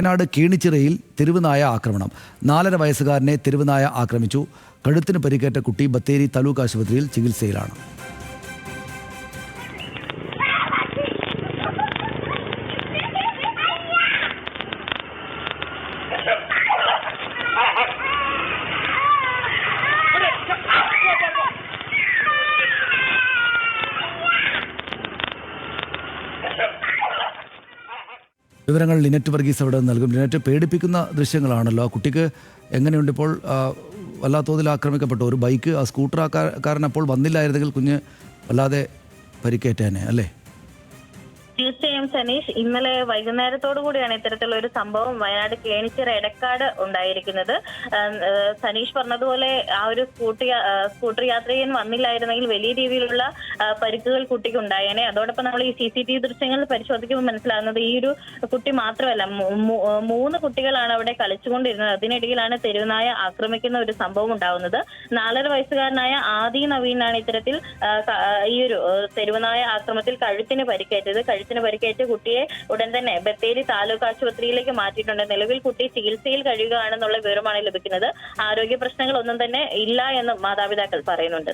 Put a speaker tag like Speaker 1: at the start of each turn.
Speaker 1: വയനാട് കീണിച്ചിറയിൽ തെരുവുനായ ആക്രമണം. 4.5 വയസ്സുകാരനെ തെരുവുനായ ആക്രമിച്ചു. കഴുത്തിന് പരിക്കേറ്റ കുട്ടി ബത്തേരി താലൂക്ക് ആശുപത്രിയിൽ ചികിത്സയിലാണ്. വിവരങ്ങൾ ലിനറ്റ് വർഗീസ് അവിടെ നൽകും. ലിനറ്റ്, പേടിപ്പിക്കുന്ന ദൃശ്യങ്ങളാണല്ലോ. കുട്ടിക്ക് എങ്ങനെയുണ്ട് ഇപ്പോൾ? വല്ലാത്തോതിൽ ആക്രമിക്കപ്പെട്ടു. ഒരു ബൈക്ക്, ആ സ്കൂട്ടർക്കാരൻ അപ്പോൾ വന്നില്ലായിരുന്നെങ്കിൽ കുഞ്ഞ് വല്ലാതെ പരിക്കേറ്റേനെ അല്ലേ?
Speaker 2: തീർച്ചയായും സനീഷ്, ഇന്നലെ വൈകുന്നേരത്തോടു കൂടിയാണ് ഇത്തരത്തിലുള്ള ഒരു സംഭവം വയനാട് കേണിച്ചിറ എടക്കാട് ഉണ്ടായിരിക്കുന്നത്. സനീഷ് പറഞ്ഞതുപോലെ ആ ഒരു സ്കൂട്ടർ യാത്രികൻ വന്നില്ലായിരുന്നെങ്കിൽ വലിയ രീതിയിലുള്ള പരിക്കുകൾ കുട്ടിക്ക് ഉണ്ടായേനെ. അതോടൊപ്പം നമ്മൾ ഈ CCTV ദൃശ്യങ്ങൾ പരിശോധിക്കുമ്പോൾ മനസ്സിലാകുന്നത് ഈ ഒരു കുട്ടി മാത്രമല്ല, 3 കുട്ടികളാണ് അവിടെ കളിച്ചുകൊണ്ടിരുന്നത്. അതിനിടയിലാണ് തെരുവുനായ ആക്രമിക്കുന്ന ഒരു സംഭവം ഉണ്ടാകുന്നത്. 4.5 വയസ്സുകാരനായ ആദി നവീനാണ് ഇത്തരത്തിൽ ഈ ഒരു തെരുവുനായ ആക്രമണത്തിൽ കഴുത്തിന് പരിക്കേറ്റത്. പരിക്കേറ്റ കുട്ടിയെ ഉടൻ തന്നെ ബത്തേരി താലൂക്ക് ആശുപത്രിയിലേക്ക് മാറ്റിയിട്ടുണ്ട്. നിലവിൽ കുട്ടി ചികിത്സയിൽ കഴിയുകയാണെന്നുള്ള വിവരമാണ് ലഭിക്കുന്നത്. ആരോഗ്യ പ്രശ്നങ്ങളൊന്നും തന്നെ ഇല്ല എന്ന് മാതാപിതാക്കൾ പറയുന്നുണ്ട്.